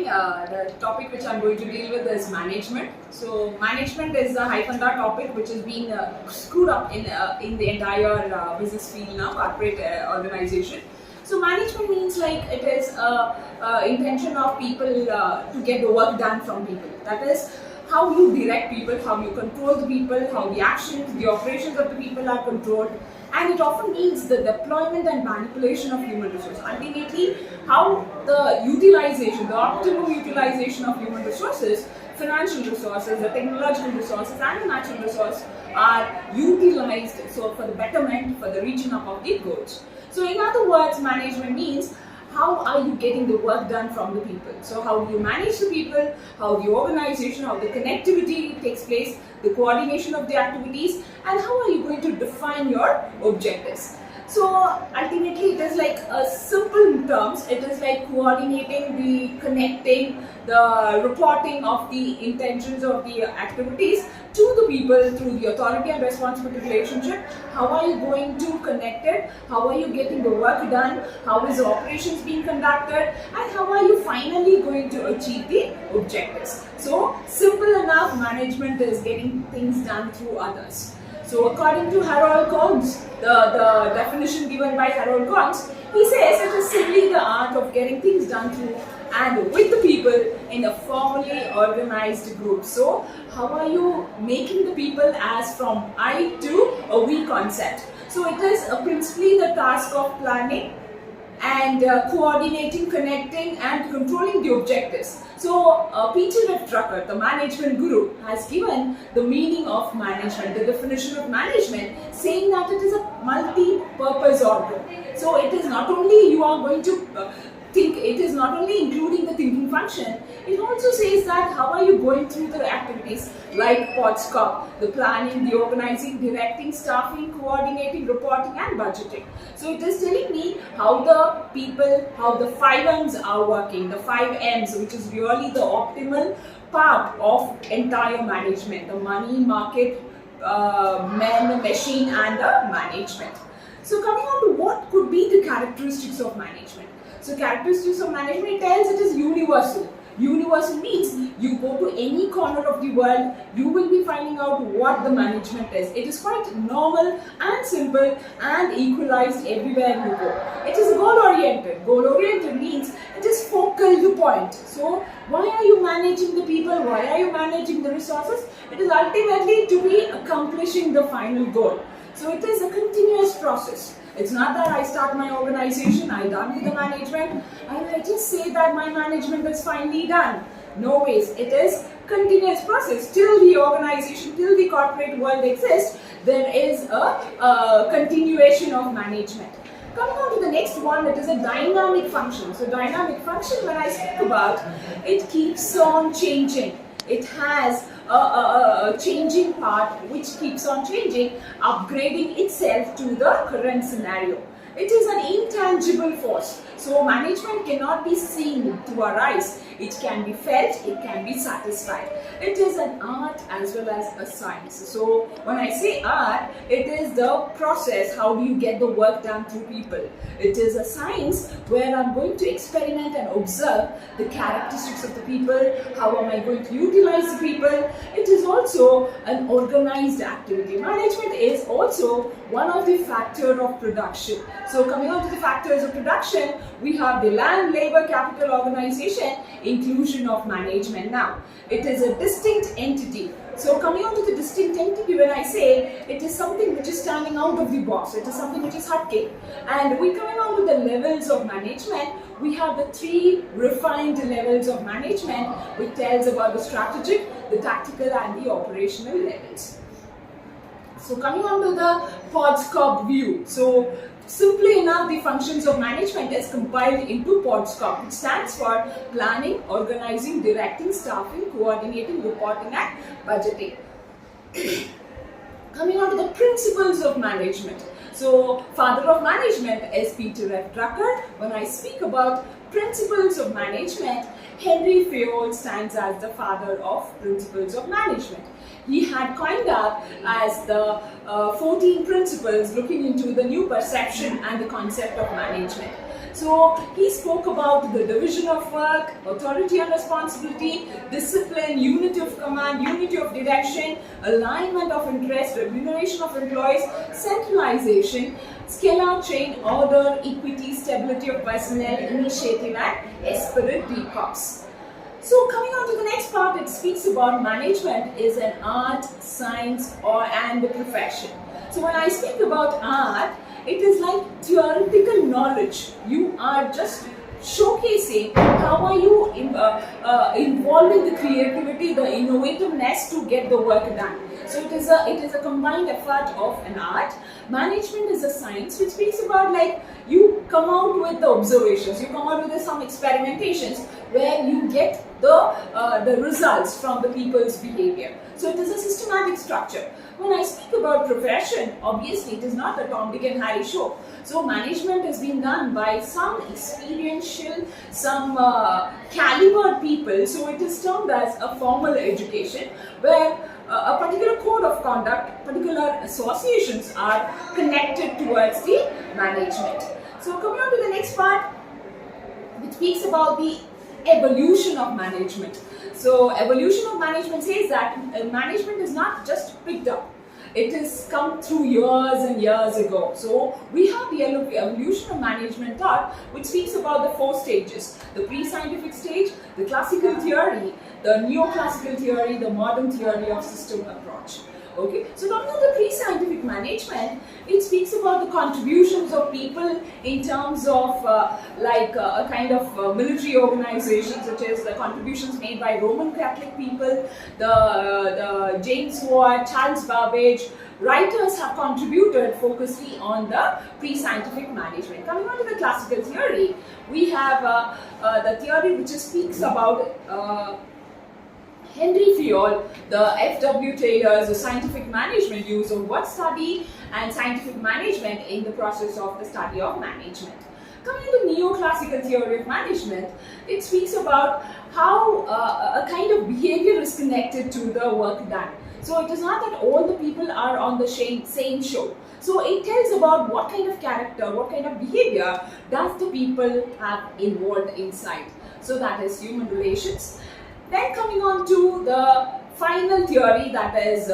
morning. The topic which I'm going to deal with is management. So management is the hyphen-dot topic which is being screwed up in the entire business field now, corporate organization. So management means like it is intention of people to get the work done from people. That is how you direct people, how you control the people, how the actions, the operations of the people are controlled. And it often means the deployment and manipulation of human resources. Ultimately, how the utilization, the optimum utilization of human resources, financial resources, the technological resources and the natural resources are utilized so for the betterment, for the reaching up of the goals. So in other words, management means how are you getting the work done from the people? So how do you manage the people, how the organization, how the connectivity takes place, the coordination of the activities, and how are you going to define your objectives? So ultimately it is like simple terms, it is like coordinating the connecting, the reporting of the intentions of the activities to the people through the authority and responsibility relationship. How are you going to connect it? How are you getting the work done? How is the operations being conducted? And how are you finally going to achieve the objectives? So simple enough, management is getting things done through others. So according to Harold Combs, the definition given by Harold Combs, he says it is simply the art of getting things done through and with the people in a formally organized group. So how are you making the people as from I to a we concept? So it is principally the task of planning and coordinating, connecting and controlling the objectives. So Peter F. Drucker, the management guru, has given the meaning of management, the definition of management, saying that it is a multi-purpose organ. So it is not only you are going to think, it is not only including the thinking function, it also says that how are you going through the activities like PODSCOP, the planning, the organizing, directing, staffing, coordinating, reporting and budgeting. So it is telling me how the people, how the 5 M's are working, the 5 M's, which is really the optimal part of entire management, the money, market, man, machine and the management. So coming on to what could be the characteristics of management. So characteristics of management, it tells it is universal. Universal means you go to any corner of the world, you will be finding out what the management is. It is quite normal and simple and equalized everywhere you go. It is goal oriented. Goal oriented means it is focal to point. So why are you managing the people? Why are you managing the resources? It is ultimately to be accomplishing the final goal. So it is a continuous process. It's not that I start my organization, I done with the management, and I just say that my management is finally done. No ways. It is continuous process. Till the organization, till the corporate world exists, there is a continuation of management. Coming on to the next one, it is a dynamic function. So dynamic function, when I speak about, it keeps on changing. It has a changing part which keeps on changing, upgrading itself to the current scenario. It is an intangible force. So management cannot be seen through our eyes. It can be felt, it can be satisfied. It is an art as well as a science. So when I say art, it is the process, how do you get the work done through people. It is a science where I'm going to experiment and observe the characteristics of the people, how am I going to utilize the people. It is also an organized activity. Management is also one of the factors of production. So coming on to the factors of production, we have the land, labor, capital, organization, inclusion of management. Now, it is a distinct entity. So coming on to the distinct entity, when I say it is something which is standing out of the box, it is something which is hotcake. And we coming on to the levels of management, we have the 3 refined levels of management, which tells about the strategic, the tactical and the operational levels. So coming on to the PODSCOP view. So simply enough, the functions of management is compiled into PODSCOP, which stands for planning, organizing, directing, staffing, coordinating, reporting and budgeting. Coming on to the principles of management. So father of management is Peter F. Drucker. When I speak about principles of management, Henry Fayol stands as the father of principles of management. He had coined up as the 14 principles looking into the new perception and the concept of management. So he spoke about the division of work, authority and responsibility, discipline, unity of command, unity of direction, alignment of interest, remuneration of employees, centralization, scalar chain, order, equity, stability of personnel, initiative and esprit de corps. So coming on to the next part, it speaks about management is an art, science and a profession. So when I speak about art, it is like theoretical knowledge. You are just showcasing how are you involving the creativity, the innovativeness to get the work done. So it is a combined effort of an art. Management is a science which speaks about like you come out with the observations, you come out with some experimentations where you get the results from the people's behavior. So it is a systematic structure. When I speak about profession, obviously it is not a Tom, Dick and Harry show. So management has been done by some experiential, some caliber people. So it is termed as a formal education where a particular code of conduct, particular associations are connected towards the management. So coming on to the next part, which speaks about the evolution of management. So evolution of management says that management is not just picked up. It has come through years and years ago. So we have the evolution of management thought, which speaks about the 4 stages: the pre-scientific stage, the classical theory, the neoclassical theory, the modern theory of system approach. Okay, so talking about the pre-scientific management, it speaks about the contributions of people in terms of a kind of military organization, such as the contributions made by Roman Catholic people, the James Watt, Charles Babbage. Writers have contributed focusing on the pre-scientific management. Coming on to the classical theory, we have the theory which speaks about Henry Fayol, the F.W. Taylor's the scientific management, use of word study and scientific management in the process of the study of management. Coming to neoclassical theory of management, it speaks about how a kind of behavior is connected to the work done. So it is not that all the people are on the same show. So it tells about what kind of character, what kind of behavior does the people have involved inside. So that is human relations. Then coming on to the final theory, that is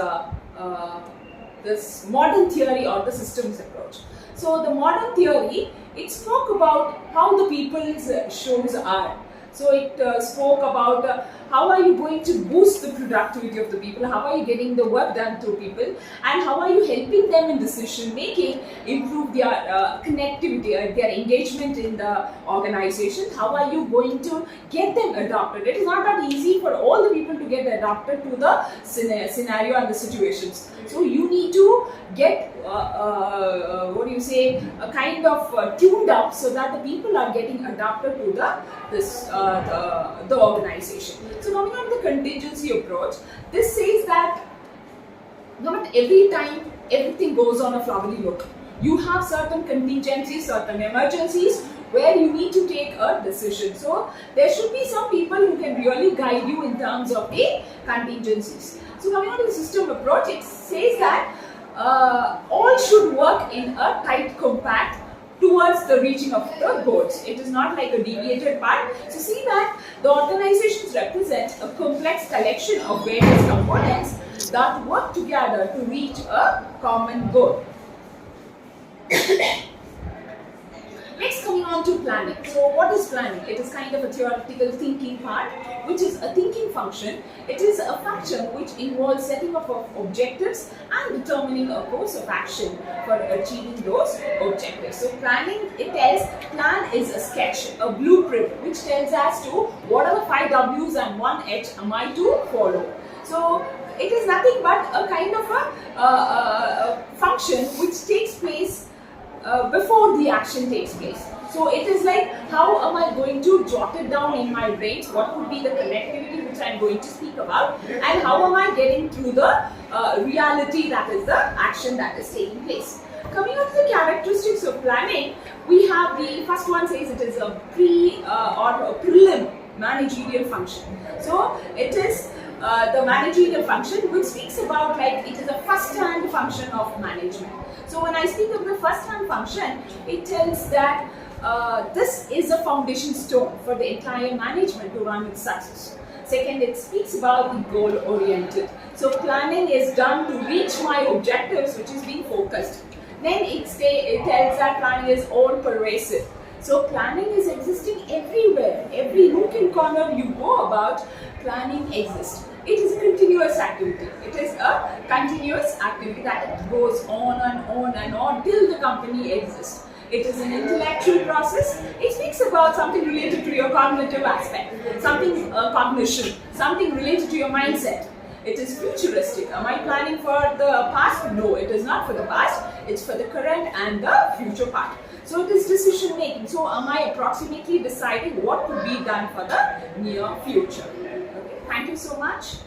this modern theory or the systems approach. So the modern theory, it spoke about how the people's shows are. So it spoke about how are you going to boost the productivity of the people, how are you getting the work done through people, and how are you helping them in decision making, improve their connectivity, their engagement in the organization, how are you going to get them adopted. It is not that easy for all the people to get adopted to the scenario and the situations. So you need to get a kind of tuned up so that the people are getting adapted to the organization. So coming on to the contingency approach, this says that not every time everything goes on a flowery look. You have certain contingencies, certain emergencies where you need to take a decision. So there should be some people who can really guide you in terms of the contingencies. So coming on to the system approach, it says that all should work in a tight compact towards the reaching of the goals. It is not like a deviated part. So see that the organizations represent a complex collection of various components that work together to reach a common goal. Next, coming on to planning. So what is planning? It is kind of a theoretical thinking part, which is a thinking function. It is a function which involves setting up of objectives and determining a course of action for achieving those objectives. So planning, it tells, plan is a sketch, a blueprint, which tells us to what are the 5 W's and 1 H am I to follow. So it is nothing but a kind of a function which takes place before the action takes place. So it is like, how am I going to jot it down in my brains, what would be the connectivity which I am going to speak about, and how am I getting through the reality, that is the action that is taking place. Coming on to the characteristics of planning, we have have the first one says it is a or a prelim managerial function. So it is the managerial function which speaks about like it is a first-hand function of management. So when I speak of the first-hand function, it tells that this is a foundation stone for the entire management to run with success. Second, it speaks about the goal-oriented. So planning is done to reach my objectives, which is being focused. Then it tells that planning is all-pervasive. So planning is existing everywhere. Every nook and corner you go about, planning exists. It is a continuous activity. It is a continuous activity that goes on and on and on till the company exists. It is an intellectual process. It speaks about something related to your cognitive aspect, something cognition, something related to your mindset. It is futuristic. Am I planning for the past? No, it is not for the past. It's for the current and the future part. So it is decision making. So am I approximately deciding what could be done for the near future? Okay. Thank you so much.